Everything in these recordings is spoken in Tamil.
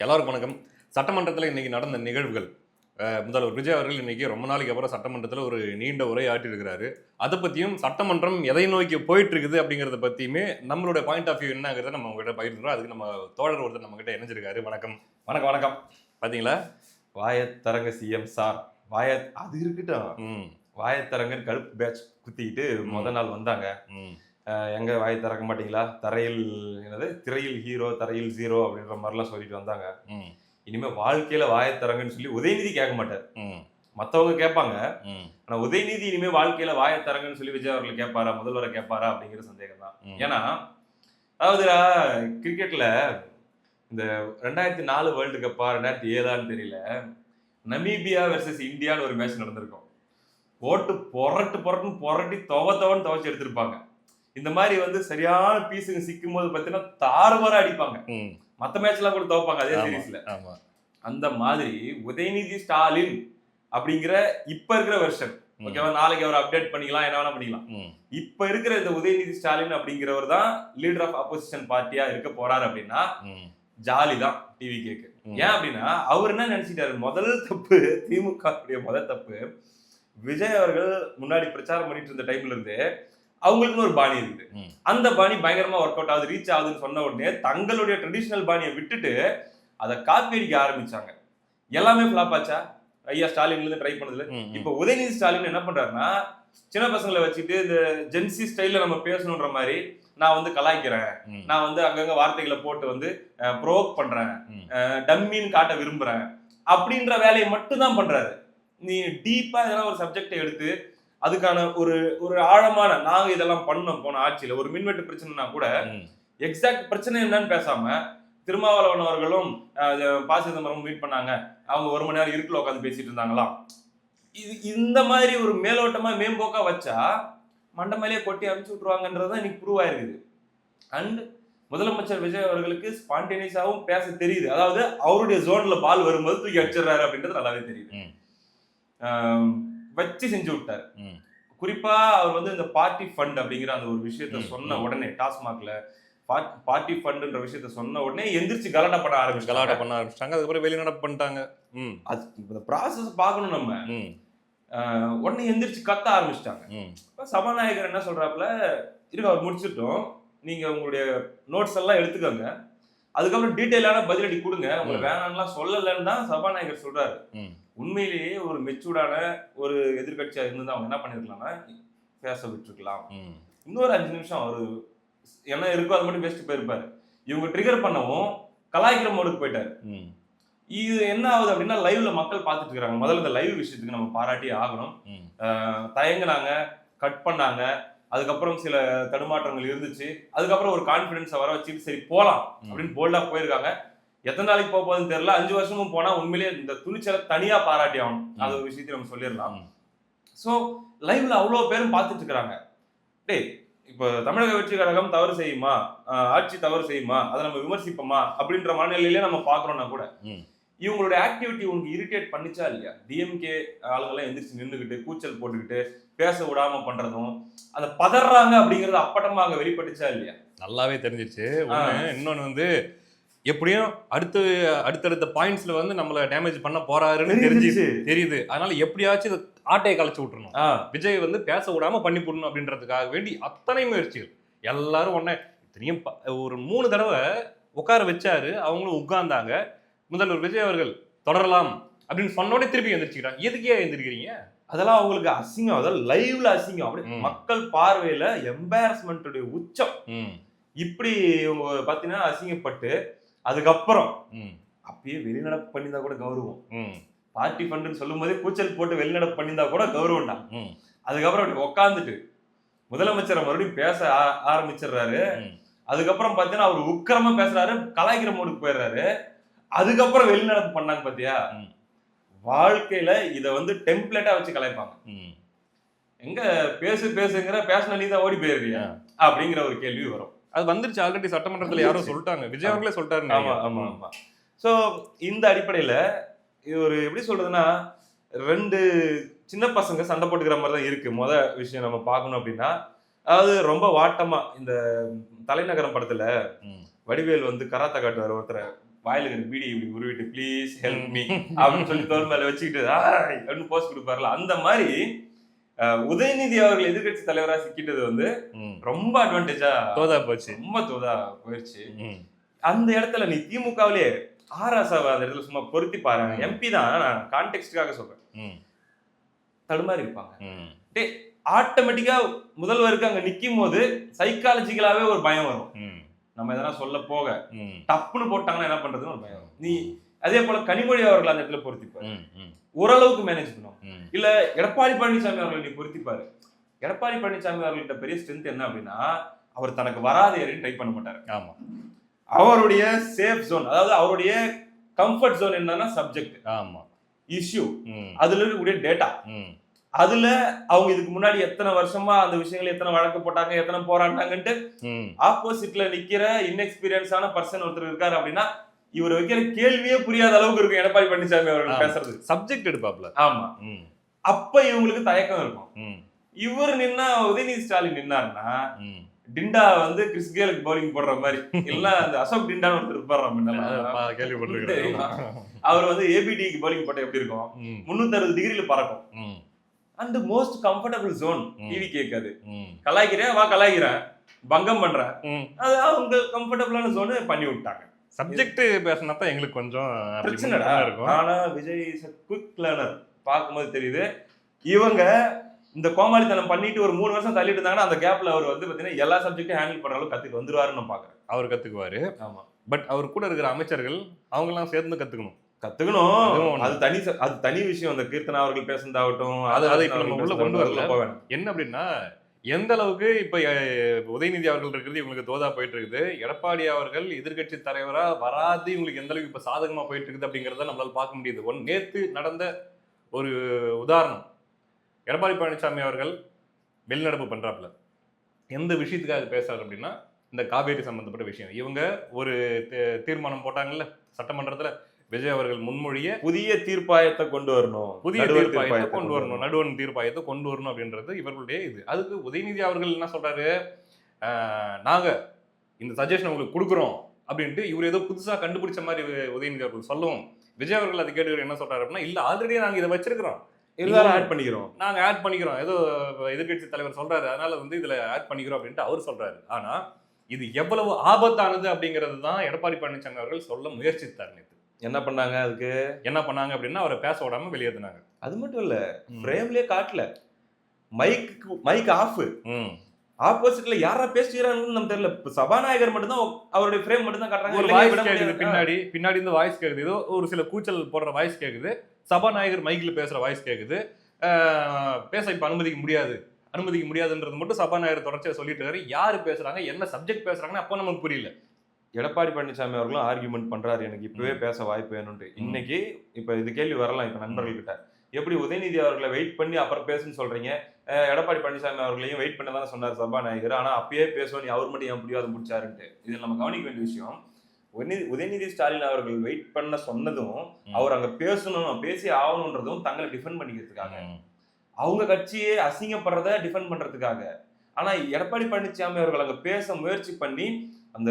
எல்லாருக்கும் வணக்கம். சட்டமன்றத்தில் இன்னைக்கு நடந்த நிகழ்வுகள், முதல்வர் விஜய் அவர்கள் இன்னைக்கு ரொம்ப நாளைக்கு அப்புறம் சட்டமன்றத்தில் ஒரு நீண்ட உரை ஆற்றியிருக்கிறாரு. அதை பற்றியும் சட்டமன்றம் எதை நோக்கி போயிட்டு இருக்குது அப்படிங்கிறத பற்றியுமே நம்மளோட பாயிண்ட் ஆஃப் வியூ என்னங்கிறத நம்ம உங்ககிட்ட பகிர்ந்துக்கிறோம். அதுக்கு நம்ம தோழர் ஒருத்தர் நம்ம கிட்ட இணைஞ்சிருக்காரு. வணக்கம். வணக்கம் வணக்கம். பார்த்தீங்களா, வாயத்தரங்க சிஎம் சார் அது இருக்கட்டும். வாயத்தரங்கன்னு கருப்பு பேட்ச் குத்திக்கிட்டு முத நாள் வந்தாங்க. எங்க வாயை திறக்க மாட்டீங்களா, தரையில் என்னது திரையில் ஹீரோ தரையில் ஜீரோ அப்படின்ற மாதிரிலாம் சொல்லிட்டு வந்தாங்க. இனிமே வாழ்க்கையில வாயத்தரங்கன்னு சொல்லி உதயநிதி கேட்க மாட்டார். மற்றவங்க கேட்பாங்க. ஆனா உதயநிதி இனிமே வாழ்க்கையில வாயத்தரங்கன்னு சொல்லி விஜய் அவர்கள் கேட்பாரா, முதல்வரை கேட்பாரா அப்படிங்கிற சந்தேகம் தான். ஏன்னா அதாவது கிரிக்கெட்ல இந்த 2004 வேர்ல்டு கப்பா 2007 தெரியல, நமீபியா வெர்சஸ் இந்தியான்னு ஒரு மேட்ச் நடந்திருக்கும். போட்டு புரட்டி துவச்சு எடுத்திருப்பாங்க. இந்த மாதிரி சரியான பீஸுங்க சிக்கும் போது பாத்தீங்கன்னா தாறுமாறா அடிப்பாங்க. மத்த மேட்ச் எல்லாம் கூட துவப்பாங்க அதே சீரீஸ்ல. அந்த மாதிரி உதயநிதி ஸ்டாலின் அப்படிங்கிற இப்ப இருக்கிற வெர்ஷன், ஓகேவா, நாளைக்கு அவர் அப்டேட் பண்ணிக்கலாம், என்ன வேணா பண்ணிக்கலாம். இப்ப இருக்கிற இந்த உதயநிதி ஸ்டாலின் அப்படிங்கிறவர் தான் லீடர் ஆஃப் அப்போசிஷன் பார்ட்டியா இருக்க போறாரு அப்படின்னா ஜாலி தான் டிவி கேக்கு. ஏன் அப்படின்னா அவர் என்ன நினைச்சிட்டாரு, முதல் தப்பு திமுக முதல் தப்பு, விஜய் அவர்கள் முன்னாடி பிரச்சாரம் பண்ணிட்டு இருந்த டைம்ல இருந்து அவங்களுக்குன்னு ஒரு பாணி இருக்கு. அந்த பாணி பயங்கரமா ஒர்க் அவுட் ஆகுது, ரீச் ஆகுதுன்னு சொன்ன உடனே தங்களுடைய ட்ரெடிஷனல் பாணியை விட்டுட்டு அதை காப்பி அடிக்க ஆரம்பிச்சாங்க. எல்லாமே ஃபிளாப் ஆச்சா? ஐயா ஸ்டாலின்ல இருந்து ட்ரை பண்ணதுல. இப்ப உதயநிதி ஸ்டாலின் என்ன பண்றாருன்னா, சின்ன பசங்களை வச்சுட்டு இந்த ஜென்சி ஸ்டைல்ல நம்ம பேசணுன்ற மாதிரி நான் கலாய்க்கிறேன், நான் அங்கங்க வார்த்தைகளை போட்டு ப்ரோக் பண்றேன், டம்மின்னு காட்ட விரும்புறேன் அப்படின்ற வேலையை மட்டும் தான் பண்றாரு. நீ டீப்பா இதெல்லாம் ஒரு சப்ஜெக்டை எடுத்து அதுக்கான ஒரு ஆழமான, நாங்க இதெல்லாம் பண்ணோம் போன ஆட்சியில ஒரு மின்வெட்டு பிரச்சனைனா கூட எக்ஸாக்ட் பிரச்சனை என்னன்னு பேசாம, திருமாவளவன் அவர்களும் ப. சிதம்பரமும் மீட் பண்ணாங்க, அவங்க 1 மணி நேரம் இருட்டுல உட்காந்து பேசிட்டு இருந்தாங்களாம். இந்த மாதிரி ஒரு மேலோட்டமா மேம்போக்கா வச்சா மண்ட மேலேயே கொட்டி அனுப்பிச்சு விட்டுருவாங்கன்றதுதான் இன்னைக்கு ப்ரூவ் ஆயிருக்குது. அண்ட் முதலமைச்சர் விஜய் அவர்களுக்கு ஸ்பான்டேனியஸாவும் பேச தெரியுது. அதாவது அவருடைய ஜோன்ல பால் வரும்போது தூக்கி அடிச்சிடறாரு அப்படின்றது நல்லாவே தெரியுது. வச்சு செஞ்சு விட்டார். குறிப்பா அவர் இந்த பார்ட்டி ஃபண்ட் அப்படிங்கிற அந்த ஒரு விஷயத்த சொன்ன உடனே, டாஸ்மாக்ல பார்ட்டி ஃபண்ட்ன்ற விஷயத்த சொன்ன உடனே எந்திரிச்சு கலாட்டா பண்ண ஆரம்பிச்சிட்டாங்க. அதுக்கப்புறம் வெளிநடப்பு பண்ணிட்டாங்க. அது இந்த ப்ராசஸ் பார்க்கணும் நம்ம. உடனே எந்திரிச்சு கத்த ஆரம்பிச்சிட்டாங்க. சபாநாயகர் என்ன சொல்றாப்புல, இருக்கு அவர் முடிச்சிட்டோம், நீங்க உங்களுடைய நோட்ஸ் எல்லாம் எடுத்துக்கோங்க, அதுக்கப்புறம் டீட்டெயிலான பதிலடி கொடுங்க, உங்களை வேணாம்லாம் சொல்லலன்னு தான் சபாநாயகர் சொல்றாரு. உண்மையிலேயே ஒரு மெச்சூர்டான ஒரு எதிர்கட்சியா இருந்து அவங்க என்ன பண்ணிருக்கலாம்னா பேச விட்டுருக்கலாம். இன்னொரு 5 நிமிஷம் அவரு என்ன இருக்கோ அதை மட்டும் பேசிட்டு போயிருப்பாரு. இவங்க ட்ரிகர் பண்ணவும் கலாய்க்கிற மோடுக்கு போயிட்டாரு. இது என்ன ஆகுது அப்படின்னா, லைவ்ல மக்கள் பார்த்துட்டு இருக்காங்க. முதல்ல இந்த லைவ் விஷயத்துக்கு நம்ம பாராட்டி ஆகணும். தயங்குனாங்க, கட் பண்ணாங்க, அதுக்கப்புறம் சில தடுமாற்றங்கள் இருந்துச்சு, அதுக்கப்புறம் ஒரு கான்பிடன்ஸை வர வச்சுட்டு சரி போலாம் அப்படின்னு போல்டா போயிருக்காங்க. எத்தனை நாளைக்கு போகுதுன்னு தெரியல. 5 வருஷமும் போனா உண்மையிலேயே இந்த துணிச்சலை தனியா பாராட்டி ஆகணும். அது ஒரு விஷயத்தையும் நம்ம சொல்லிடலாம். சோ லைவ்ல அவ்வளவு பேரும் பார்த்துட்டு இருக்காங்க. டேய், இப்ப தமிழக வெற்றி கழகம் தவறு செய்யுமா, ஆட்சி தவறு செய்யுமா, அதை நம்ம விமர்சிப்போமா அப்படின்ற மனநிலையிலே நம்ம பாக்குறோம்னா கூட இவங்களுடைய ஆக்டிவிட்டி உங்களுக்கு இரிட்டேட் பண்ணிச்சா இல்லையா? டிஎம்கே ஆளுங்கெல்லாம் எந்திரிச்சு நின்றுகிட்டு கூச்சல் போட்டுக்கிட்டு பேச விடாம பண்றதும், அந்த பதறாங்க அப்படிங்கறது அப்பட்டமாக வெளிப்பட்டுச்சா இல்லையா? நல்லாவே தெரிஞ்சிச்சு. இன்னொன்னு எப்படியும் அடுத்தடுத்த பாயிண்ட்ஸ்ல நம்மள டேமேஜ் பண்ண போறாருன்னு தெரியுது. அதனால எப்படியாச்சும் ஆட்டையை கலைச்சு விட்டுறணும், விஜய் பேச விடாம பண்ணி போடணும் அப்படின்றதுக்காக வேண்டி அத்தனை முயற்சிகள். எல்லாரும் இத்தனையும் ஒரு 3 தடவை உட்கார வச்சாரு, அவங்களும் உட்கார்ந்தாங்க. முதல்வர் விஜய் அவர்கள் தொடரலாம் அப்படின்னு சொன்னோட திருப்பி எந்திரிச்சுக்கிறாங்க. எதுக்கே எந்திரிக்கிறீங்க? அதெல்லாம் அவங்களுக்கு அசிங்கம். அதெல்லாம் லைவ்ல அசிங்கம். அப்படி மக்கள் பார்வையில எம்பாரஸ்மெண்ட்டுடைய உச்சம். இப்படி இவங்க பாத்தீங்கன்னா அசிங்கப்பட்டு அதுக்கப்புறம் அப்பயே வெளிநடப்பு பண்ணியிருந்தா கூட கௌரவம். பார்ட்டி ஃபண்டுன்னு சொல்லும் போதே கூச்சல் போட்டு வெளிநடப்பு பண்ணியிருந்தா கூட கௌரவம் தான். அதுக்கப்புறம் அப்படி உட்காந்துட்டு முதலமைச்சரை மறுபடியும் பேச ஆரம்பிச்சிடுறாரு. அதுக்கப்புறம் பாத்தீங்கன்னா அவர் உக்கிரமா பேசுறாரு, கலாய்க்கிற மோடுக்கு போயிடுறாரு. அதுக்கப்புறம் வெளிநடப்பு பண்ணாங்க. பாத்தியா, வாழ்க்கையில இத டெம்ப்ளேட்டா வச்சு கலாய்ப்பாங்க. எங்க பேசுங்கிற பேசின நீதான் ஓடி போயிருக்கியா அப்படிங்கிற ஒரு கேள்வி வரும். அது வந்துருச்சு ஆல்ரெடி சட்டமன்றத்துல யாரும் சொல்லிட்டாங்க, விஜய் அவர்களே சொல்லிட்டாரு. ஆமா ஆமா ஆமா. சோ இந்த அடிப்படையில இது ஒரு எப்படி சொல்றதுன்னா, 2 சின்ன பசங்க சண்டை போட்டுக்கிற மாதிரி தான் இருக்கு. விஷயம் நம்ம பார்க்கணும் அப்படின்னா, அதாவது ரொம்ப வாட்டமா இந்த தலைநகரம் படத்துல வடிவேல் கராத்தா காட்டுவார் ஒருத்தரை வாயில இருக்கிற பீடி இப்படி உருவிட்டு ப்ளீஸ் ஹெல்ப் மீ அப்படின்னு சொல்லி தோல் மேல வச்சுக்கிட்டு அப்படின்னு போஸ்ட் கொடுப்பாருல, அந்த மாதிரி உதயநிதி அவர்கள் எதிர்கட்சி தலைவரா சிக்கிட்டது வந்து ரொம்ப அட்வான்டேஜா தோதா போச்சு, ரொம்ப தோதா போயிடுச்சு. அந்த இடத்துல நீ திமுகவிலே ஆராசாவை அந்த இடத்துல சும்மா பொருத்தி பாருங்க, எம்பி தான், நான் கான்டெக்ஸ்டுக்காக சொல்றேன், தடுமாறி இருப்பாங்க. ஆட்டோமேட்டிக்கா முதல்வருக்கு அங்க நிக்கும் போது சைக்காலஜிக்கலாவே ஒரு பயம் வரும். நம்ம எதனா சொல்ல போக டப்புன்னு போட்டாங்கன்னா என்ன பண்றதுன்னு ஒரு பயம். நீ அதே போல கனிமொழி அவர்கள் அந்த இடத்துல பொருத்திப்பாரு, ஓரளவுக்கு மேனேஜ் பண்ணும். இல்ல எடப்பாடி பழனிசாமி அவர்கள் நீ பொருத்திப்பாரு. எடப்பாடி பழனிசாமி அவர்கள்ட்ட பெரிய ஸ்ட்ரென்த் என்ன அப்படின்னா, அவர் தனக்கு வராத யாரையும் ட்ரை பண்ண மாட்டாரு. ஆமா, அவருடைய சேஃப் ஜோன், அதாவது அவருடைய கம்ஃபர்ட் ஜோன் என்னன்னா சப்ஜெக்ட், ஆமா, இஷ்யூ, அதுல இருக்கக்கூடிய டேட்டா, அதுல அவங்க இதுக்கு முன்னாடி எத்தனை வருஷமா அந்த விஷயங்கள் எத்தனை வழக்கு போட்டாங்க, எத்தனை போராட்டாங்கன்ட்டு ஆப்போசிட்ல நிக்கிற இன்எக்ஸ்பீரியன்ஸான பர்சன் ஒருத்தர் இருக்காரு அப்படின்னா இவர் வைக்கிற கேள்வியே புரியாத அளவுக்கு இருக்கும் எடப்பாடி பழனிசாமி அவர்கள் பேசுறது. சப்ஜெக்ட் எடுப்பாப்ல. ஆமா, அப்ப இவங்களுக்கு தயக்கம் இருக்கும். இவர் நின்னா, உதயநிதி ஸ்டாலின் நின்னாருன்னா டிண்டா வந்து கிறிஸ் கேலுக்கு பவுலிங் போடுற மாதிரி, இல்ல அந்த அசோக் டிண்டான்னு ஒருத்தர் இருப்பாரு, கேள்விப்பட்டிருக்கேன். அவர் வந்து ஏபிடிக்கு பவுலிங் போட்ட எப்படி இருக்கும், 360 டிகிரில பறக்கும். அந்த மோஸ்ட் கம்ஃபர்டபிள் ஜோன். டிவி கேட்காது, கலாய்க்கிறேன் வா கலாய்க்கிறேன், பங்கம் பண்றேன், அது அவங்க கம்ஃபர்டபிளான ஜோன் பண்ணி விட்டாங்க. சப்ஜெக்ட் பேசினா தான் எங்களுக்கு கொஞ்சம் பிரச்சனைடா இருக்கும். ஆனா விஜய் குயிக் லேர்னர் பார்க்கும்போது தெரியுது, இவங்க இந்த கோமாளித்தனம் பண்ணிட்டு ஒரு 3 வருஷம் தள்ளிட்டு இருந்தாங்கன்னா அந்த கேப்ல அவர் வந்து பாத்தீங்கன்னா எல்லா சப்ஜெக்டும் ஹேண்டில் பண்ற அளவுக்கு கத்துக்கு வந்துருவாருன்னு நான் பாக்குறேன். அவர் கத்துக்குவாரு. ஆமா, பட் அவர் கூட இருக்கிற அமைச்சர்கள் அவங்க எல்லாம் சேர்ந்து கத்துக்கணும். அது தனி விஷயம். அந்த கீர்த்தனா அவர்கள் பேசுனதாகட்டும், அதை இப்ப நம்ம உள்ள கொண்டு வரல. என்ன அப்படின்னா, எந்த அளவுக்கு இப்ப உதயநிதி அவர்கள் இருக்கிறது இவங்களுக்கு தோதா போயிட்டு இருக்குது, எடப்பாடி அவர்கள் எதிர்கட்சி தலைவரா வராது இவங்களுக்கு எந்த அளவுக்கு இப்ப சாதகமா போயிட்டு இருக்குது அப்படிங்கறத நம்மளால பார்க்க முடியுது. நேத்து நடந்த ஒரு உதாரணம், எடப்பாடி பழனிசாமி அவர்கள் வெளிநடப்பு பண்றாப்புல எந்த விஷயத்துக்காக பேசுறாரு அப்படின்னா, இந்த காவேரி சம்பந்தப்பட்ட விஷயம். இவங்க ஒரு தீர்மானம் போட்டாங்கல்ல சட்டமன்றத்துல, விஜய் அவர்கள் முன்மொழிய புதிய தீர்ப்பாயத்தை கொண்டு வரணும், நடுவண் தீர்ப்பாயத்தை கொண்டு வரணும் அப்படின்றது இவர்களுடைய இது. அதுக்கு உதயநிதி அவர்கள் என்ன சொல்றாரு, நாங்க இந்த சஜஷன் உங்களுக்கு கொடுக்குறோம் அப்படின்ட்டு இவர் ஏதோ புதுசா கண்டுபிடிச்ச மாதிரி உதயநிதி அவர்கள் சொல்லவும், விஜய் அவர்கள் அதை கேட்டு என்ன சொல்றாரு அப்படின்னா, இல்ல ஆல்ரெடி நாங்க இதை வச்சிருக்கிறோம், நாங்க ஆட் பண்ணிக்கிறோம், ஏதோ எதிர்கட்சி தலைவர் சொல்றாரு அதனால வந்து இதுல ஆட் பண்ணிக்கிறோம் அப்படின்ட்டு அவர் சொல்றாரு. ஆனா இது எவ்வளவு ஆபத்தானது அப்படிங்கிறது தான் எடப்பாடி பழனிசாமி அவர்கள் சொல்ல முயற்சித்தார். என்ன பண்ணாங்க, அதுக்கு என்ன பண்ணாங்க அப்படின்னா, அவரை பேச விடாம வெளியேற்றினாங்க. அது மட்டும் இல்ல, ஃப்ரேம்லயே காட்டல, மைக் ஆஃப், ஆப்போசிட்ல யாரா பேசுறாங்கன்னு நமக்கு தெரியல. சபாநாயகர் மட்டும் தான் அவருடைய ஃப்ரேம் மட்டும் தான் காட்டுறாங்க. ஒரு வாய்ஸ் கேக்குது, பின்னாடி இருந்து வாய்ஸ் கேக்குது, ஏதோ ஒரு சில கூச்சல் போடுற வாய்ஸ் கேக்குது, சபாநாயகர் மைக்ல பேசுற வாய்ஸ் கேக்குது. பேச இப்ப அனுமதிக்க முடியாதுன்றது மட்டும் சபாநாயகர் தொடர்ச்சியா சொல்லிட்டு இருக்காரு. யாரு பேசுறாங்க, என்ன சப்ஜெக்ட் பேசுறாங்கன்னு அப்போ நமக்கு புரியல. எடப்பாடி பழனிசாமி அவர்களும் ஆர்கியூமெண்ட் பண்றாரு, எனக்கு இப்பவே பேச வாய்ப்பு வேணும்னு. இன்னைக்கு இப்ப இது கேள்வி வரலாம் இப்ப நண்பர்கள்கிட்ட, எப்படி உதயநிதி அவர்களை வெயிட் பண்ணி அப்புறம் பேசுன்னு சொல்றீங்க, எடப்பாடி பழனிசாமி அவர்களையும் வெயிட் பண்ண தான் சொன்னார் சபாநாயகர், ஆனா அப்பயே பேசுவோம், நீ அவர் மட்டும் ஏன் முடியாது முடிச்சாருன்ட்டு. இதில் நம்ம கவனிக்க வேண்டிய விஷயம், உதயநிதி ஸ்டாலின் அவர்கள் வெயிட் பண்ண சொன்னதும், அவர் அங்க பேசணும், பேசி ஆகணுன்றதும் தங்களை டிஃபெண்ட் பண்ணிக்கிறதுக்காக, அவங்க கட்சியே அசிங்கப்படுறத டிஃபெண்ட் பண்றதுக்காக. ஆனா எடப்பாடி பழனிசாமி அவர்கள் அங்க பேச முயற்சி பண்ணி அந்த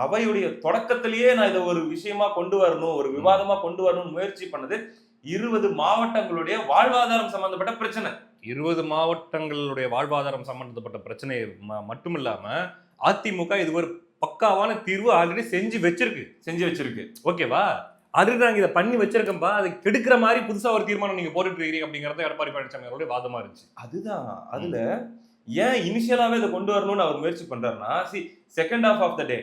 அவையுடைய தொடக்கத்திலேயே நான் இதை ஒரு விஷயமா கொண்டு வரணும், ஒரு விவாதமா கொண்டு வரணும் முயற்சி பண்ணது 20 மாவட்டங்களுடைய வாழ்வாதாரம் சம்பந்தப்பட்ட பிரச்சனை. 20 மாவட்டங்களுடைய வாழ்வாதாரம் சம்பந்தப்பட்ட பிரச்சனை மட்டும் இல்லாம அதிமுக இது ஒரு பக்காவான தீர்வு ஆல்ரெடி செஞ்சு வச்சிருக்கு. ஓகேவா, ஆல்ரெடி நாங்க இதை பண்ணி வச்சிருக்கோம்பா, அதை கெடுக்கிற மாதிரி புதுசா ஒரு தீர்மானம் நீங்க போட்டுட்டு இருக்கீங்க அப்படிங்கறது எடப்பாடி பழனிசாமி அவருடைய வாதமா இருந்துச்சு. அதுதான், அதுல ஏன் இனிஷியலாவே இதை கொண்டு வரணும்னு அவர் முயற்சி பண்றாருன்னா, second half of the day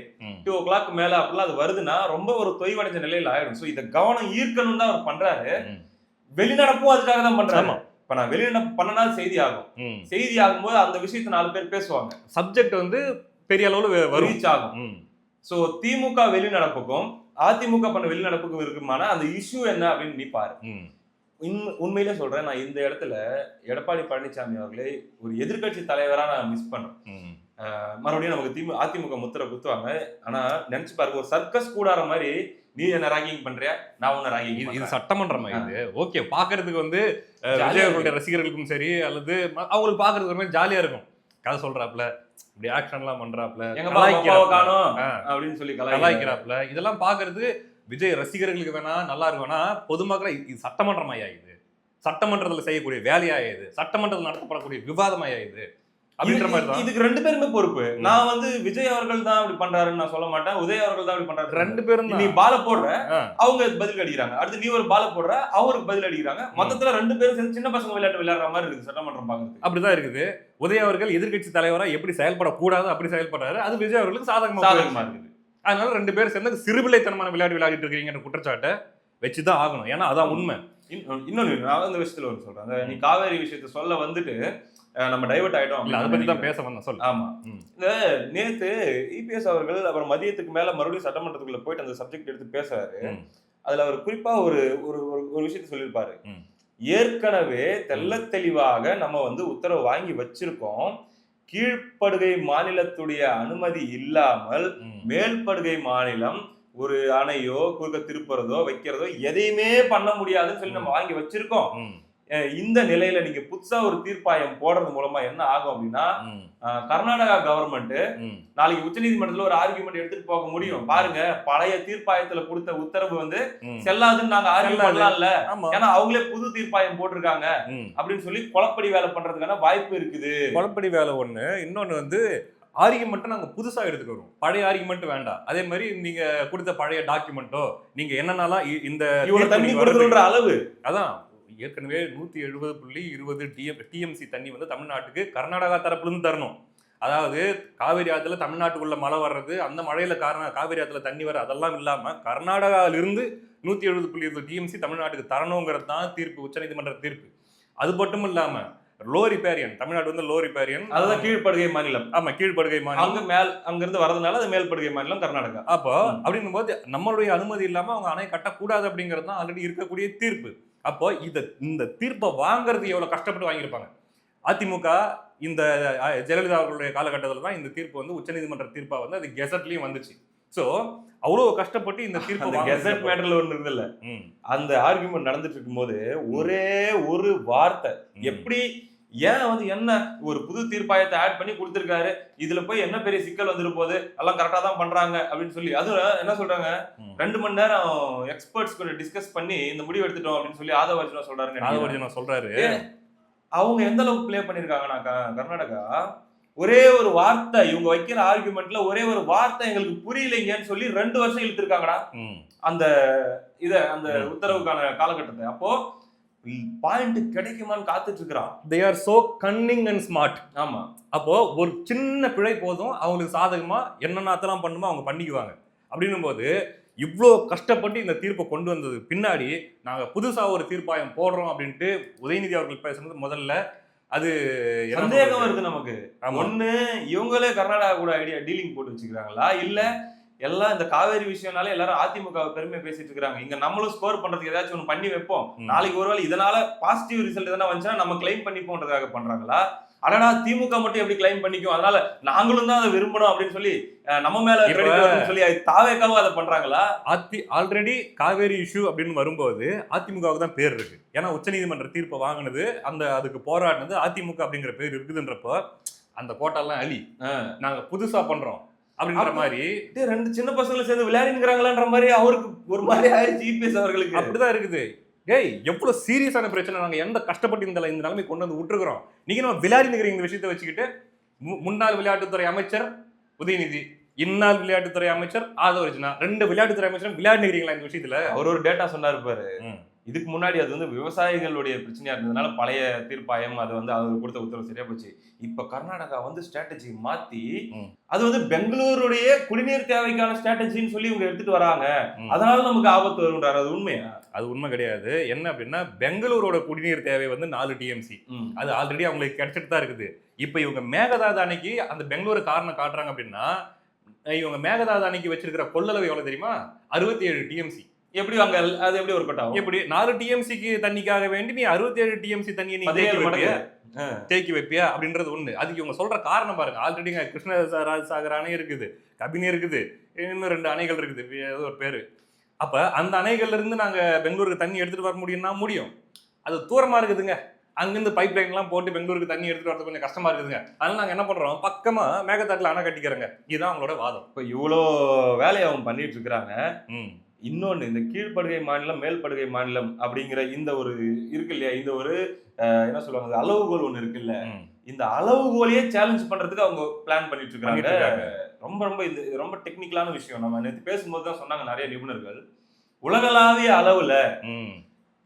2 o'clock மேல அப்படிலாம் அது வருதுன்னா ரொம்ப ஒரு தொய்வடைஞ்ச நிலையில ஆயிடும். சோ இதை கவனம் ஈர்க்கணும் தான் அவர் பண்றாரு. வெளிநடப்பும் அதுக்காக தான் பண்றாரு. இப்ப நான் வெளிநடப்பு பண்ணனா செய்தி ஆகும்போது அந்த விஷயத்தை 4 பேர் பேசுவாங்க, சப்ஜெக்ட் வந்து பெரிய அளவுல ரீச் ஆகும். சோ திமுக வெளிநடப்புக்கும் அதிமுக பண்ண வெளிநடப்புக்கும் இருக்குமான அந்த இஷ்யூ என்ன அப்படின்னு நீ பாரு. உண்மையிலே சொல்றேன், நான் இந்த இடத்துல எடப்பாடி பழனிசாமி அவர்களே ஒரு எதிர்கட்சி தலைவரா நான் மிஸ் பண்றேன். மறுபடியும் நமக்கு அதிமுக முத்திரை குத்துவாங்க. ஆனா நினைச்சு பாருங்க, ஒரு சர்க்கஸ் கூடார மாதிரி நீ என்ன ராங்கிங் பண்றியா, நான் உன்ன ராங்கிங். இது சட்டமன்றமா இது? ஓகே, பாக்குறதுக்கு வந்து விஜய் அவர்களுடைய ரசிகர்களுக்கும் சரி, அல்லது அவங்களுக்கு பாக்குறதுக்கு ஒரு மாதிரி ஜாலியா இருக்கும். கதை சொல்றாப்ல, இப்படி ஆக்ஷன் எல்லாம் பண்றாப்ல, எங்க காணும் அப்படின்னு சொல்லி கலாய்க்கிறாப்ல, இதெல்லாம் பாக்குறது விஜய் ரசிகர்களுக்கு வேணா நல்லா இருக்கும்னா பொதுமக்களை இது சட்டமன்றம் ஆயிடுது, சட்டமன்றத்தில் செய்யக்கூடிய வேலையாயுது, சட்டமன்றத்தில் நடத்தப்படக்கூடிய விவாதமாயுது அப்படின்ற மாதிரி தான். இதுக்கு 2 பேருமே பொறுப்பு. நான் வந்து விஜய் அவர்கள் தான் அப்படி பண்றாருன்னு நான் சொல்ல மாட்டேன், உதய் அவர்கள் தான் அப்படி பண்றாரு. 2 பேரும் நீ பால போடுற, அவங்க பதில் அடிக்கிறாங்க. அடுத்து நீ ஒரு பால போடுற, அவருக்கு பதில் அடிக்கிறாங்க. மொத்தத்துல 2 பேரும் சேர்ந்து சின்ன பசங்க விளையாடுற மாதிரி இருக்கு சட்டமன்றம் பாக்குறது. அப்படிதான் இருக்குது. உதய் அவர்கள் எதிர்கட்சி தலைவரா எப்படி செயல்படக்கூடாது அப்படி செயல்படுறாரு, அது விஜய் அவர்களுக்கு சாதகமா இருக்குது. அதனால 2 பேரும் சேர்ந்து சிறுபிள்ளைத்தனமான விளையாடிட்டு இருக்கீங்கன்ற குற்றச்சாட்டை வச்சுதான் ஆகணும். ஏன்னா அதான் உண்மை. இன்னொன்னு நான் அந்த விஷயத்துல ஒன்று சொல்றேன். நீ காவேரி விஷயத்த சொல்ல வந்துட்டு நம்ம டைவர்ட் ஆயிட்டோம். அதை பத்தி தான் பேச வந்தேன், சொல்லு. ஆமா, இந்த நேத்து இபிஎஸ் அவர்கள் அப்புறம் மதியத்துக்கு மேல மறுபடியும் சட்டமன்றத்துக்குள்ள போயிட்டு அந்த சப்ஜெக்ட் எடுத்து பேசுறாரு. அதுல அவர் குறிப்பா ஒரு ஒரு விஷயத்த சொல்லியிருப்பாரு. ஏற்கனவே தெள்ள தெளிவாக நம்ம வந்து உத்தரவு வாங்கி வச்சிருக்கோம். கீழ்ப்படுகை மாநிலத்துடைய அனுமதி இல்லாமல் மேல்படுகை மாநிலம் ஒரு அணையோ குறுக்க திருப்புறதோ வைக்கிறதோ எதையுமே பண்ண முடியாதுன்னு சொல்லி நம்ம வாங்கி வச்சிருக்கோம். இந்த நிலையில நீங்க புதுசா ஒரு தீர்ப்பாயம் போடுறது மூலமா என்ன ஆகும் அப்படின்னா, கர்நாடகா கவர்மெண்ட் நாளைக்கு உச்சநீதிமன்றத்துல ஒரு ஆர்குமெண்ட் எடுத்துட்டு போக முடியும். பாருங்க, பழைய தீர்ப்பாயத்துல கொடுத்த உத்தரவு வந்து செல்லாதுன்னு நாங்க ஆர்கியூ பண்ணலாம்ல, ஏன்னா அவங்களே புது தீர்ப்பாயம் போட்டிருக்காங்க அப்படின்னு சொல்லி குழப்படி வேலை பண்றதுக்கான வாய்ப்பு இருக்குது. குழப்படி வேலை ஒண்ணு. இன்னொன்னு வந்து ஆர்குமெண்ட்டை நாங்க புதுசா எடுத்துக்கிறோம், பழைய ஆர்குமெண்ட் வேண்டாம். அதே மாதிரி நீங்க கொடுத்த பழைய டாக்குமெண்ட்டோ நீங்க என்னென்னலாம் இந்த தண்ணி கொடுக்கணுன்ற அளவு, அதான் ஏற்கனவே 170.20 டிஎம்சி தண்ணி வந்து தமிழ்நாட்டுக்கு கர்நாடகா தரப்புல இருந்து தரணும். அதாவது காவிரி ஆத்துல தமிழ்நாட்டுக்குள்ள மழை வர்றது, அந்த மழையில காவிரி ஆத்துல தண்ணி வர, அதெல்லாம் இல்லாம கர்நாடகாவிலிருந்து 170.20 டிஎம்சி தமிழ்நாட்டுக்கு தரணுங்கிறது தான் தீர்ப்பு, உச்சநீதிமன்ற தீர்ப்பு. அது மட்டும் இல்லாம லோ ரிப்பேரியன், தமிழ்நாடு வந்து லோ ரிப்பேரியன், அதுதான் கீழ்ப்படுகை மாநிலம். ஆமா, கீழ்ப்படுகை மாநிலம். அங்க இருந்து வரதுனால அது மேல்படுகை மாநிலம் கர்நாடகா. அப்போ அப்படின்னும் போது நம்மளுடைய அனுமதி இல்லாம அவங்க அணை கட்டக்கூடாது அப்படிங்கிறது தான் ஆல்ரெடி இருக்கக்கூடிய தீர்ப்பு. அப்போ இந்த தீர்ப்பை வாங்குறது எவ்வளவு கஷ்டப்பட்டு வாங்கியிருப்பாங்க. அதிமுக இந்த ஜெயலலிதா அவர்களுடைய காலகட்டத்தில் தான் இந்த தீர்ப்பு வந்து உச்சநீதிமன்ற தீர்ப்பா வந்து அது கெசட்லயும் வந்துச்சு. சோ அவ்வளவு கஷ்டப்பட்டு இந்த தீர்ப்பு கெசட் மேட்டர்ல ஒண்ணு இருக்குல்ல, அந்த ஆர்குமெண்ட் நடந்துட்டு இருக்கும்போது ஒரே ஒரு வார்த்தை, எப்படி ஏன் வந்து என்ன ஒரு புது தீர்ப்பாயத்தை ஆட் பண்ணி கொடுத்திருக்காரு, இதுல போய் என்ன பெரிய சிக்கல் வந்துட்டு போகுது, எல்லாம் கரெக்டா தான் பண்றாங்க அப்படின்னு சொல்லி, அது என்ன சொல்றாங்க, 2 மணி நேரம் எக்ஸ்பர்ட்ஸ் கூட டிஸ்கஸ் பண்ணி இந்த முடிவு எடுத்துட்டோம் அப்படின்னு சொல்லி ஆதவர்ஜுனா சொல்றாரு. ஆதவர்ஜுனா சொல்றாரு. அவங்க எந்த அளவுக்கு பிளே பண்ணிருக்காங்கன்னா கர்நாடகா, ஒரே ஒரு வார்த்தை இவங்க வைக்கிற ஆர்குமெண்ட்ல ஒரே ஒரு வார்த்தை எங்களுக்கு புரியலைங்கன்னு சொல்லி 2 வருஷம் இழுத்துருக்காங்கடா அந்த அந்த உத்தரவுக்கான காலகட்டத்தை. அப்போ பாயிண்ட் கிடைக்குமான்னு காத்துட்டு இருக்கிறான். they are so cunning and smart. ஆமா, அப்போ ஒரு சின்ன பிழை போதும் அவங்களுக்கு சாதகமா என்னென்னலாம் பண்ணுமோ அவங்க பண்ணிக்குவாங்க. அப்படின்னும் போது இவ்வளோ கஷ்டப்பட்டு இந்த தீர்ப்பை கொண்டு வந்தது பின்னாடி நாங்க புதுசா ஒரு தீர்ப்பாயம் போடுறோம் அப்படின்ட்டு உதயநிதி அவர்கள் பேசுறது முதல்ல அது சந்தேகம் இருக்கு நமக்கு. ஒண்ணு இவங்களே கர்நாடகா கூட ஐடியா டீலிங் போட்டு வச்சுக்கிறாங்களா, இல்ல எல்லாம் இந்த காவேரி விஷயம்னால எல்லாரும் அதிமுக பெருமை பேசிட்டு இருக்காங்க, இங்க நம்மளும் ஸ்கோர் பண்றதுக்கு ஏதாச்சும் ஒண்ணு பண்ணி வைப்போம், நாளைக்கு ஒருவேளை இதனால பாசிட்டிவ் ரிசல்ட் எதனா வந்துச்சுன்னா நம்ம கிளைம் பண்ணிப்போன்றதுக்காக பண்றாங்களா, ஆனா திமுக மட்டும் எப்படி கிளைம் பண்ணிக்கும், அதனால நாங்களும் தான் அதை விரும்பணும் அப்படின்னு சொல்லி நம்ம மேல சொல்லி தாவேக்காவும் அதை பண்றாங்களா? ஆல்ரெடி காவேரி இஷ்யூ அப்படின்னு வரும்போது அதிமுகவுக்கு தான் பேர் இருக்கு. ஏன்னா உச்சநீதிமன்ற தீர்ப்பை வாங்கினது, அதுக்கு போராடினது அதிமுக அப்படிங்கிற பேர் இருக்குதுன்றப்போ அந்த கோட்டெல்லாம் அழி நாங்க புதுசா பண்றோம் அப்படின்ற மாதிரி 2 சின்ன பசங்களை சேர்ந்து விளையாடிங்கிறாங்களான்ற மாதிரி அவருக்கு ஒரு மாதிரி ஆயிடுச்சு இபிஎஸ் அவர்களுக்கு. அப்படிதான் இருக்குது. ஏய், எவ்வளவு சீரியஸான பிரச்சனை, நாங்க எந்த கஷ்டப்பட்டு இந்த நிலைமை கொண்டு வந்து விட்டுருக்கிறோம், நீங்க நம்ம விளையாடினுக்கிறீங்க இந்த விஷயத்தை வச்சுக்கிட்டு. முன்னாள் விளையாட்டுத்துறை அமைச்சர் உதயநிதி, இந்நாள் விளையாட்டுத்துறை அமைச்சர் ஆதவர்ஜுனா, 2 விளையாட்டுத்துறை அமைச்சரும் விளையாடுகிறீங்களா இந்த விஷயத்துல? அவர் ஒரு டேட்டா சொன்னாரு பாரு. இதுக்கு முன்னாடி அது வந்து விவசாயிகளுடைய பிரச்சனையா இருந்ததுனால பழைய தீர்ப்பாயம் அது வந்து அவர் கொடுத்த உத்தரவு சரியா போச்சு. இப்ப கர்நாடகா வந்து ஸ்ட்ராட்டஜி மாத்தி அது வந்து பெங்களூருடைய குடிநீர் தேவைக்கான ஸ்ட்ராட்டஜின்னு சொல்லி இவங்க எடுத்துட்டு வராங்க, அதனால நமக்கு ஆபத்து வரும்ன்றாரு. அது உண்மையா? அது உண்மை கிடையாது. என்ன அப்படின்னா, பெங்களூரோட குடிநீர் தேவை வந்து 4 டிஎம்சி, அது ஆல்ரெடி அவங்களுக்கு கிடைச்சிட்டு தான் இருக்குது. இப்ப இவங்க மேகதாது அணைக்கு அந்த பெங்களூரு காரணம் காட்டுறாங்க அப்படின்னா, இவங்க மேகதாது அணைக்கு வச்சிருக்கிற கொள்ளளவு எவ்வளவு தெரியுமா? 67 டிஎம்சி. எப்படி அங்க அது எப்படி ஒர்க் அவுட் ஆகும்? எப்படி 4 டிஎம்சிக்கு தண்ணிக்காக வேண்டி நீ 67 டிஎம்சி தண்ணியை நீ தேக்கி வைப்பியா அப்படின்றது ஒண்ணு. அதுக்கு இவங்க சொல்ற காரணம் பாருங்க. ஆல்ரெடி கிருஷ்ணராஜசாகர் அணை இருக்குது, கபினி இருக்குது, இன்னும் 2 அணைகள் இருக்குது, ஏதோ ஒரு பேரு. அப்ப அந்த அணைகள்ல இருந்து நாங்க பெங்களூருக்கு தண்ணி எடுத்துட்டு வர முடியும்னா முடியும், அது தூரமா இருக்குதுங்க, அங்கிருந்து பைப் லைன் எல்லாம் போட்டு பெங்களூருக்கு தண்ணி எடுத்துட்டு வரது கொஞ்சம் கஷ்டமா இருக்குதுங்க, அதனால நாங்க என்ன பண்றோம், பக்கமா மேகதாட்டுல அணை கட்டிக்கிறோங்க. இதுதான் அவங்களோட வாதம். இப்ப இவ்வளோ வேலையை அவங்க பண்ணிட்டு இருக்கிறாங்க. இன்னொன்னு இந்த கீழ்ப்படுகை மாநிலம் மேல்படுகை மாநிலம் அப்படிங்கிற இந்த ஒரு இருக்கு இல்லையா, இந்த ஒரு என்ன சொல்லுவாங்க அளவுகோல் ஒண்ணு இருக்குல்ல, இந்த அளவுகோலையே சேலஞ்ச் பண்றதுக்கு அவங்க பிளான் பண்ணிட்டு இருக்காங்க. ரொம்ப ரொம்ப இது ரொம்ப டெக்னிக்கலான விஷயம். நம்ம நேற்று பேசும்போது தான் சொன்னாங்க நிறைய நிபுணர்கள், உலகளாவிய அளவுல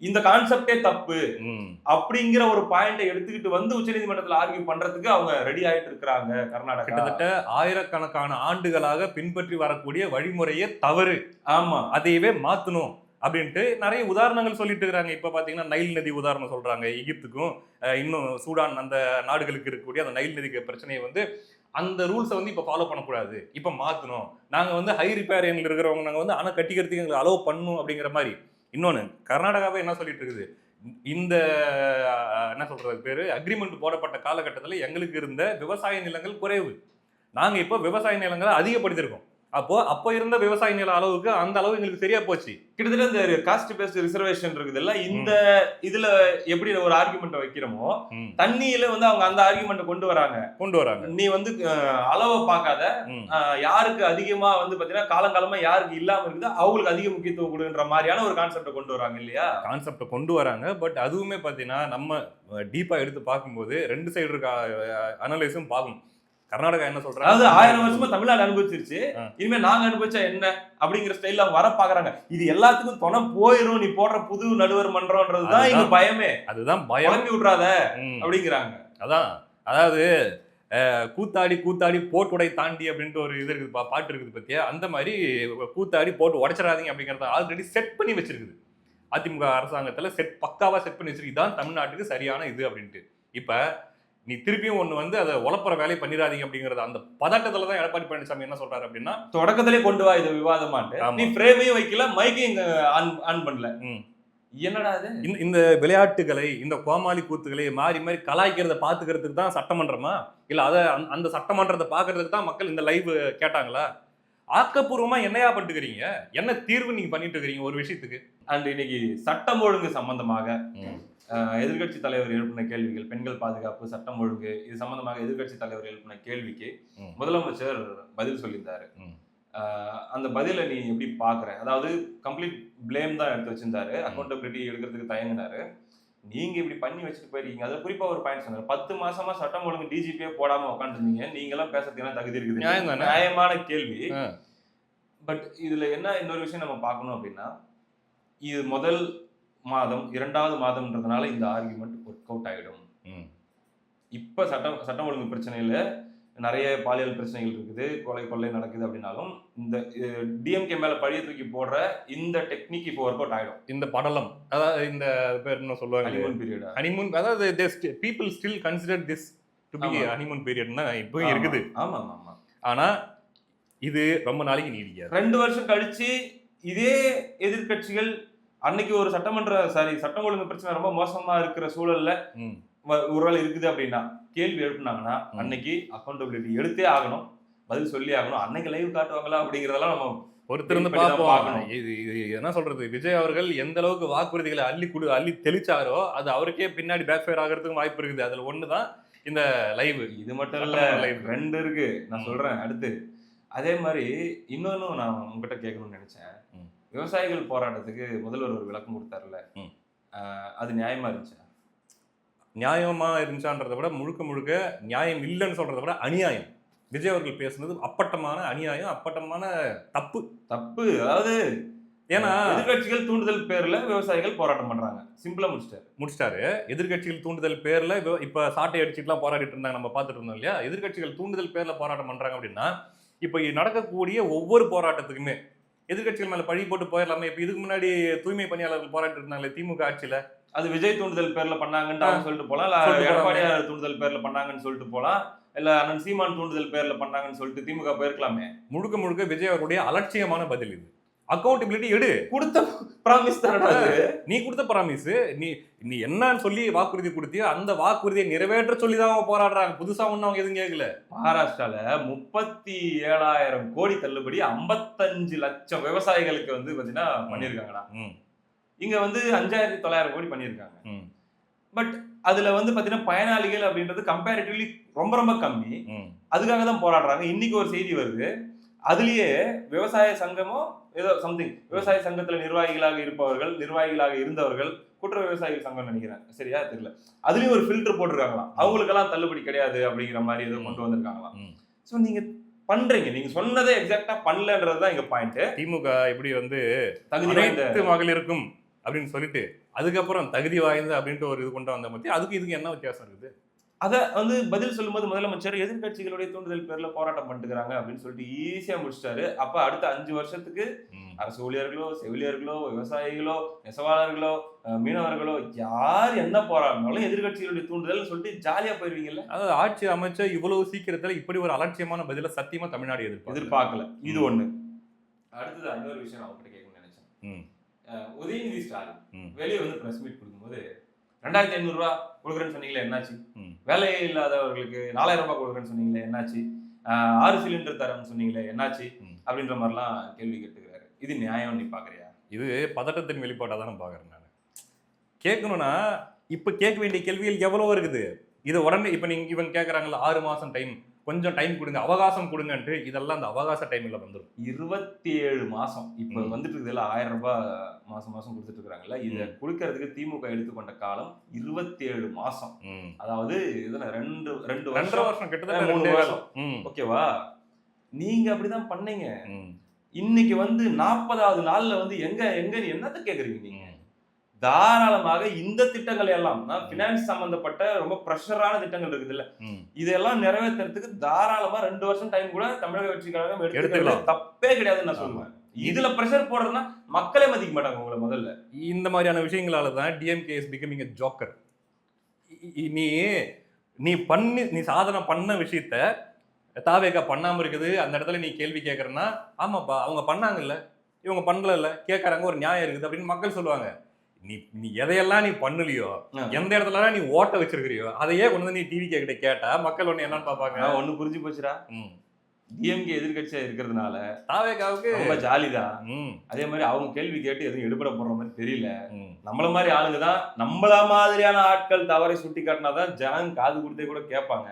இந்த கான்செப்டே தப்பு அப்படிங்கிற ஒரு பாயிண்டை எடுத்துக்கிட்டு வந்து உச்சநீதிமன்றத்தில் ஆர்கியூ பண்றதுக்கு அவங்க ரெடி ஆயிட்டு இருக்காங்க. கர்நாடகா கிட்டத்தட்ட ஆயிரக்கணக்கான ஆண்டுகளாக பின்பற்றி வரக்கூடிய வழிமுறையே தவறு, ஆமா அதையவே மாத்தணும் அப்படின்ட்டு நிறைய உதாரணங்கள் சொல்லிட்டு இருக்காங்க. இப்ப பாத்தீங்கன்னா நைல் நதி உதாரணம் சொல்றாங்க. எகிப்துக்கும் இன்னும் சூடான் அந்த நாடுகளுக்கு இருக்கக்கூடிய அந்த நைல் நதிக்கு பிரச்சனையை வந்து அந்த ரூல்ஸை வந்து இப்ப ஃபாலோ பண்ணக்கூடாது, இப்ப மாத்தணும், நாங்க வந்து ஹை ரிப்பேர் எங்களுக்கு இருக்கிறவங்க நாங்க வந்து அணை கட்டிக்கிறதுக்கு எங்களுக்கு அலோவ் பண்ணணும் அப்படிங்கிற மாதிரி. இன்னொன்னு கர்நாடகாவே என்ன சொல்லிட்டு இருக்குது, இந்த என்ன சொல்றது பேரு அக்ரிமெண்ட் போடப்பட்ட காலகட்டத்தில் எங்களுக்கு இருந்த விவசாய நிலங்கள் குறைவு, நாங்க இப்போ விவசாய நிலங்களை அதிகப்படுத்திருக்கோம். அப்போ இருந்த விவசாய நில அளவுக்கு அந்த அளவு எங்களுக்கு சரியா போச்சு. கிட்டத்தட்ட இந்த காஸ்ட் பேஸ்ட் ரிசர்வேஷன் இருக்குதுல்ல, இந்த இதுல எப்படி ஒரு ஆர்குமெண்ட் வைக்கிறோமோ தண்ணியில வந்து அவங்க அந்த ஆர்குமெண்ட் கொண்டு வராங்க. நீ வந்து அளவை பார்க்காத, யாருக்கு அதிகமா வந்து பாத்தீங்கன்னா காலங்காலமா யாருக்கு இல்லாம இருக்குதோ அவங்களுக்கு அதிக முக்கியத்துவம் கொடுன்ற மாதிரியான ஒரு கான்செப்டை கொண்டு வராங்க இல்லையா? கான்செப்டை கொண்டு வராங்க. பட் அதுவுமே பாத்தீங்கன்னா நம்ம டீப்பா எடுத்து பார்க்கும்போது ரெண்டு சைடு இருக்க அனலைஸும் பார்க்கணும். கர்நாடகா என்ன சொல்றாங்க, அதாவது 1000 வருஷமா தமிழ்நாடு அனுபவிச்சிருச்சு, இனிமே நாங்க அனுபவிச்சா என்ன அப்படிங்கிற ஸ்டைல்ல அவங்க வர பாக்குறாங்க. இது எல்லாத்துக்கும் துணை போயிரும் நீ போடுற புது நடுவர் மன்றம்ன்றதுதான் இங்க பயமே. அதுதான் பயம், குழம்பி விட்றாத அப்படிங்கிறாங்க. அதாவது கூத்தாடி கூத்தாடி போட்டுடை தாண்டி அப்படின்ட்டு ஒரு இது இருக்குது, பாட்டு இருக்குது பத்தியா, அந்த மாதிரி கூத்தாடி போட்டு உடைச்சிடாதீங்க அப்படிங்கறத ஆல்ரெடி செட் பண்ணி வச்சிருக்குது அதிமுக அரசாங்கத்துல. பக்காவா செட் பண்ணி வச்சிருக்கு, இதான் தமிழ்நாட்டுக்கு சரியான இது அப்படின்ட்டு. இப்ப நீ திருப்பியும் ஒண்ணு வந்து அதை உழப்புற வேலையை பண்ணிடாதீங்க அப்படிங்கறது அந்த பதட்டத்துல தான் எடப்பாடி பழனிசாமி என்ன சொல்றாரு அப்படின்னா, தொடக்கத்திலே கொண்டு வா இது விவாதமாட்டு, நீ ஃப்ரேமையும் வைக்கல, மைக்கையும் ஆன் பண்ணல, என்னடா இது? இந்த விளையாட்டுகளை இந்த கோமாளி கூத்துகளை மாறி மாறி கலாய்க்கிறத பாத்துக்கிறதுக்கு தான் சட்டமன்றமா, இல்ல அத அந்த சட்டமன்றத்தை பாக்குறதுக்கு தான் மக்கள் இந்த லைவ் கேட்டாங்களா? ஆக்கப்பூர்வமா என்னையா பண்ணிட்டுக்கிறீங்க, என்ன தீர்வு நீங்க பண்ணிட்டு இருக்கீங்க ஒரு விஷயத்துக்கு? அண்ட் இன்னைக்கு சட்டம் ஒழுங்கு சம்பந்தமாக எதிர்கட்சி தலைவர் எழுப்பின கேள்விகள், பெண்கள் பாதுகாப்பு, சட்டம் ஒழுங்கு, இது சம்பந்தமாக எதிர்கட்சி தலைவர் எழுப்பின கேள்விக்கு முதலமைச்சர் பதில் சொல்லியிருந்தாரு. அந்த பதில நீ எப்படி பாக்குற? அதாவது கம்ப்ளீட் பிளேம் தான் எடுத்து வச்சிருந்தாரு, அக்கௌண்டபிலிட்டி எடுக்கிறதுக்கு தயங்கினாரு. நீங்க இப்படி பண்ணி வச்சுட்டு போயிருக்கீங்க. அது குறிப்பா ஒரு பாயிண்ட் சொன்னாரு, 10 மாசமா சட்டம் ஒழுங்கு டிஜிபியே போடாம உட்காந்துருந்தீங்க, நீங்க எல்லாம் பேசுறதுக்கு தகுதி இருக்குது, நியாயமான கேள்வி. பட் இதுல என்ன இன்னொரு விஷயம் நம்ம பார்க்கணும் அப்படின்னா, இது முதல் மாதம் 2வது மாதம்ன்றதுனால இந்த ஆர்குமெண்ட் ஒர்க் அவுட் ஆயிடும். இப்ப சட்டம் ஒழுங்கு பிரச்சனையில நிறைய பாலியல் பிரச்சனைகள் இருக்குது, கொள்ளை நடக்குது அப்படின்னாலும் இந்த டிஎம்கே மேல பழிய தூக்கி போடுற இந்த டெக்னிக் இப்போ ஒர்க் அவுட் ஆயிடும். இந்த படலம், அதாவது இந்த பேர் என்ன சொல்லுவாங்க, ஹனிமூன் பீரியட். ஹனிமூன், அதாவது people still consider this to be a honeymoon period னா இப்போ இருக்குது. ஆமா ஆமா. ஆனா இது ரொம்ப நாளைக்கு நீடிக்காது. 2 வருஷம் கழிச்சு இதே எதிர்கட்சிகள் அன்னைக்கு ஒரு சட்டம் ஒழுங்கு பிரச்சனை ரொம்ப மோசமா இருக்கிற சூழல்ல ஒருவேளை இருக்குது அப்படின்னா கேள்வி எழுப்புனாங்கன்னா அன்னைக்கு அக்கௌண்டபிலிட்டி எடுத்தே ஆகணும், பதில் சொல்லி ஆகணும். அன்னைக்கு லைவ் காட்டுவாங்களா அப்படிங்கறதெல்லாம் நம்ம பொறுத்திருந்து பார்ப்போம். இது என்ன சொல்றது, விஜய் அவர்கள் எந்த அளவுக்கு வாக்குறுதிகளை அள்ளி தெளிச்சாரோ அது அவருக்கே பின்னாடி பேக் ஃபயர் ஆகிறதுக்கும் வாய்ப்பு இருக்குது. அதுல ஒண்ணுதான் இந்த லைவ். இது மட்டும் இல்ல, லைவ் 2 இருக்கு, நான் சொல்றேன் அடுத்து. அதே மாதிரி இன்னொன்னும் நான் உங்ககிட்ட கேட்கணும்னு நினைச்சேன். விவசாயிகள் போராட்டத்துக்கு முதல்வர் ஒரு விளக்கம் கொடுத்தாருல, அது நியாயமா இருந்துச்சா? நியாயமா இருந்துச்சான்றதை விட முழுக்க நியாயம் இல்லைன்னு சொல்றதை விட அநியாயம். விஜய் அவர்கள் பேசுனது அப்பட்டமான அநியாயம், அப்பட்டமான தப்பு. அதாவது ஏன்னா எதிர்கட்சிகள் தூண்டுதல் பேர்ல விவசாயிகள் போராட்டம் பண்றாங்க, சிம்பிளா முடிச்சிட்டாரு. எதிர்கட்சிகள் தூண்டுதல் பேர்ல இப்ப சாட்டை அடிச்சுட்டுலாம் போராடிட்டு இருந்தாங்க, நம்ம பார்த்துட்டு இருந்தோம் இல்லையா? எதிர்கட்சிகள் தூண்டுதல் பேர்ல போராட்டம் பண்றாங்க அப்படின்னா இப்ப நடக்கக்கூடிய ஒவ்வொரு போராட்டத்துக்குமே எதிர்கட்சிகள் மேல பழி போட்டு போயிடலாமே. இப்ப இதுக்கு முன்னாடி தூய்மை பணியாளர்கள் போராட்டம் இருந்தாங்களே திமுக ஆட்சியில, அது விஜய் தூண்டுதல் பேர்ல பண்ணாங்கன்னு சொல்லிட்டு போலாம், இல்ல எடப்பாடியார் தூண்டுதல் பேர்ல பண்ணாங்கன்னு சொல்லிட்டு போலாம், இல்ல அண்ணன் சீமான் தூண்டுதல் பேர்ல பண்ணாங்கன்னு சொல்லிட்டு திமுக போயிருக்கலாமே. முழுக்க விஜய் அவருடைய அலட்சியமான பதில் இது. அக்கௌண்டபிலிட்டி எடு, கொடுத்த பிராமிஸ் தானடா அது. நீ கொடுத்த பிராமிஸ், நீ என்னன்னு சொல்லி வாக்குறுதி கொடுத்தியோ அந்த வாக்குறுதியை நிறைவேற்ற சொல்லி தான் அவங்க போராடுறாங்க. புதுசா ஒண்ணு அவங்க எதுவும் கேட்கல. மகாராஷ்டிரால 37,000 கோடி தள்ளுபடி 55 லட்சம் விவசாயிகளுக்கு வந்து பாத்தீங்கன்னா பண்ணிருக்காங்கடா. இங்க வந்து 5,900 கோடி பண்ணிருக்காங்க. பட் அதுல வந்து பாத்தீங்கன்னா பயனாளிகள் அப்படின்றது கம்பேரிட்டிவ்லி ரொம்ப கம்மி. அதுக்காக தான் போராடுறாங்க. இன்னைக்கு ஒரு செய்தி வருது, அதுலயே விவசாய சங்கமோ ஏதோ சம்திங் விவசாய சங்கத்துல நிர்வாகிகளாக இருந்தவர்கள் குற்ற விவசாயிகள் சங்கம் நினைக்கிறேன், சரியா தெரியல, அதுலயும் ஒரு ஃபில்டர் போட்டிருக்காங்களாம். அவங்களுக்கெல்லாம் தள்ளுபடி கிடையாது அப்படிங்கிற மாதிரி ஏதோ கொண்டு வந்திருக்காங்களாம். சோ நீங்க பண்றீங்க, நீங்க சொன்னதை எக்ஸாக்டா பண்ணலன்றதுதான் எங்க பாயிண்ட். திமுக இப்படி வந்து தகுதி மகளிருக்கும் அப்படின்னு சொல்லிட்டு அதுக்கப்புறம் தகுதி வாய்ந்த அப்படின்ட்டு ஒரு இது கொண்டு வந்த பத்தி அதுக்கு இதுக்கு என்ன வித்தியாசம் இருக்குது? அதை வந்து பதில் சொல்லும்போது முதலமைச்சர் எதிர்கட்சிகளுடைய தூண்டுதல் பேர்ல போராட்டம் பண்ணிட்டுக்கிறாங்க அப்படின்னு சொல்லிட்டு ஈஸியா முடிச்சிட்டாரு. அப்ப அடுத்த 5 வருஷத்துக்கு அரசு ஊழியர்களோ, செவிலியர்களோ, விவசாயிகளோ, நெசவாளர்களோ, மீனவர்களோ யார் என்ன போராடினாலும் எதிர்கட்சிகளுடைய தூண்டுதல் சொல்லிட்டு ஜாலியா போயிருவீங்கல்ல. அதாவது ஆட்சி அமைச்சர் இவ்வளவு சீக்கிரத்துல இப்படி ஒரு அலட்சியமான பதில சத்தியமா தமிழ்நாடு எதிர்பார்க்கல. இது ஒண்ணு. அடுத்தது இன்னொரு விஷயம் நான் உங்ககிட்ட கேட்கணும்னு நினைச்சேன். உதயநிதி ஸ்டாலின் வெளியே வந்து பிரஸ் மீட் கொடுக்கும்போது 2500 ரூபாய் கொடுக்குறேன்னு சொன்னீங்களே என்னாச்சு, வேலை இல்லாதவர்களுக்கு 4000 ரூபாய் கொடுக்குறேன்னு சொன்னீங்களே என்னாச்சு, 6 சிலிண்டர் தரேன்னு சொன்னீங்களே என்னாச்சு அப்படின்ற மாதிரிலாம் கேள்வி கேட்டுக்கிறாரு. இது நியாயம் நீ பாக்குறியா? இது பதட்டத்தின் வெளிப்பாட்டா தான் பாக்குறேன் நான். கேட்கணும்னா இப்ப கேட்க வேண்டிய கேள்விகள் எவ்வளவு இருக்குது. இது உடனே இப்ப நீங்க இவங்க கேட்கறாங்கல்ல 6 மாசம் டைம், கொஞ்சம் டைம் கொடுங்க, அவகாசம் கொடுங்கன்ட்டு, இதெல்லாம் அந்த அவகாச டைம்ல வந்துடும். 27 மாசம் இப்ப வந்துட்டு இருக்குதுல, 1000 ரூபாய் மாசம் மாசம் கொடுத்துட்டு இருக்காங்கல்ல, இதை கொடுக்கறதுக்கு திமுக எடுத்துக்கொண்ட காலம் 27 மாசம். அதாவது இதுல 2 வருஷம் கிட்டத்தட்ட 3 வருஷம். ஓகேவா? நீங்க அப்படிதான் பண்ணீங்க. இன்னைக்கு வந்து 40வது நாள்ல வந்து எங்க என்னத்த கேக்குறீங்க நீங்க? தாராளமாக இந்த திட்டங்கள் எல்லாம் பினான்ஸ் சம்பந்தப்பட்ட ரொம்ப பிரஷரான திட்டங்கள் இருக்குது இல்ல, இதெல்லாம் நிறைவேற்றுறதுக்கு தாராளமா 2 வருஷம் டைம் கூட தமிழக வெற்றி கழகம் எடுத்துக்கலாம், தப்பே கிடையாதுன்னு நான் சொல்லுவேன். இதுல பிரஷர் போடுறதுன்னா மக்களே மதிக்க மாட்டாங்க உங்களை. முதல்ல இந்த மாதிரியான விஷயங்களால தான் DMK is becoming a joker. நீ சாதனை பண்ண விஷயத்த தாவேகா பண்ணாம இருக்குது, அந்த இடத்துல நீ கேள்வி கேட்கறன்னா ஆமாப்பா அவங்க பண்ணாங்கல்ல, இவங்க பண்ணல கேட்கறாங்க, ஒரு நியாயம் இருக்குது அப்படின்னு மக்கள் சொல்லுவாங்க. நீ எதையெல்லாம் நீ பண்ணலையோ, எந்த இடத்துல நீ ஓட்ட வச்சிருக்கிறியோ, அதையே கொண்டு வந்து நீ டிவி கிட்ட கேட்டா மக்கள் ஒண்ணு என்னன்னு பாப்பாங்க. ஒண்ணு புரிஞ்சு போச்சுடா, டிஎம்கே எதிர்கட்சியா இருக்கிறதுனால தாவேகாவுக்கு ரொம்ப ஜாலிதான். அதே மாதிரி அவங்க கேள்வி கேட்டு எதுவும் எடுபட போடுற மாதிரி தெரியல. நம்மள மாதிரி ஆளுங்க தான், நம்மள மாதிரியான ஆட்கள் தவறை சுட்டி காட்டினாதான் ஜனம் காது கொடுத்தே கூட கேட்பாங்க.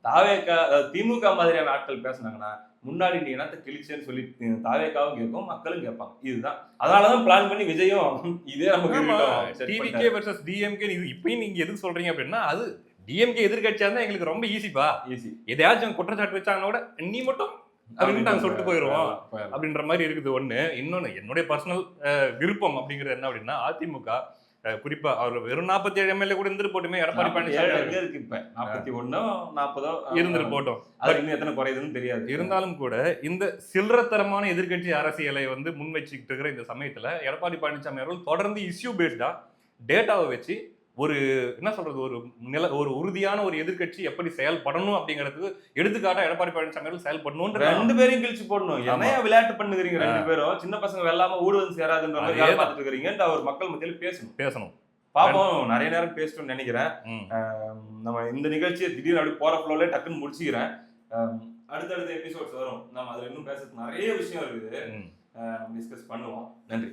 தாவேகா திமுக மாதிரியான ஆட்கள் பேசினாங்கன்னா முன்னாடி நீ என்னத்த கிழிச்சேன்னு சொல்லி தாவேகாவும் கேட்கும், மக்களும் கேட்பாங்க. இதுதான், அதனாலதான் பிளான் பண்ணி விஜயும் இதே நமக்கு டிவிகே வெர்சஸ் டிஎம்கே. இது இப்பயும் நீங்க எதுக்கு சொல்றீங்க அப்படின்னா, அது டிஎம்கே எதிர்கட்சியா இருந்தா எங்களுக்கு ரொம்ப ஈஸிப்பா, ஈஸி. எதையாச்சும் குற்றச்சாட்டு வச்சாங்கன்னா கூட நீ மட்டும் அப்படின்னு நாங்க சொல்லிட்டு போயிடுவோம் அப்படின்ற மாதிரி இருக்குது ஒண்ணு. இன்னொன்னு என்னுடைய பர்சனல் விருப்பம் அப்படிங்கிறது என்ன அப்படின்னா, அதிமுக குறிப்பா அவர் வெறும் 47 எம்எல்ஏ கூட இருந்துட்டு போட்டுமே, எடப்பாடி பழனிசாமி இருக்கு இப்ப 41 40 இருந்துட்டு போட்டோம், அது இன்னும் எத்தனை குறையுதுன்னு தெரியாது. இருந்தாலும் கூட இந்த சில்லறத்தரமான எதிர்கட்சி அரசியலை வந்து முன் வச்சுக்கிட்டு இருக்கிற இந்த சமயத்துல எடப்பாடி பழனிசாமி அவர்கள் தொடர்ந்து இஷ்யூ பேஸ்டா டேட்டாவை வச்சு ஒரு என்ன சொல்றது, ஒரு உறுதியான ஒரு எதிர்கட்சி எப்படி செயல்படணும் அப்படிங்கிறதுக்கு எடுத்துக்காட்டா எடப்பாடி பழனிசாமி அவர்கள் செயல்படணும். 2 பேரையும் கிழிச்சு போடணும். என்னையா விளையாட்டு பண்ணுகிறீங்க 2 பேரும், சின்ன பசங்க வெல்லாம ஊடுவது சேராதுன்ற மாதிரி வேலை பார்த்துட்டு இருக்கிறீங்க. அவர் மக்கள் மத்தியில் பேசணும் பாப்போம். நிறைய நேரம் பேசணும்னு நினைக்கிறேன். நம்ம இந்த நிகழ்ச்சியை திடீர்னு அப்படி போற ஃப்ளோல டக்குன்னு முடிச்சுக்கிறேன். அடுத்தடுத்த எபிசோட்ஸ் வரும், நம்ம அதுல இன்னும் பேசுறது நிறைய விஷயம் இருக்குது, டிஸ்கஸ் பண்ணுவோம். நன்றி.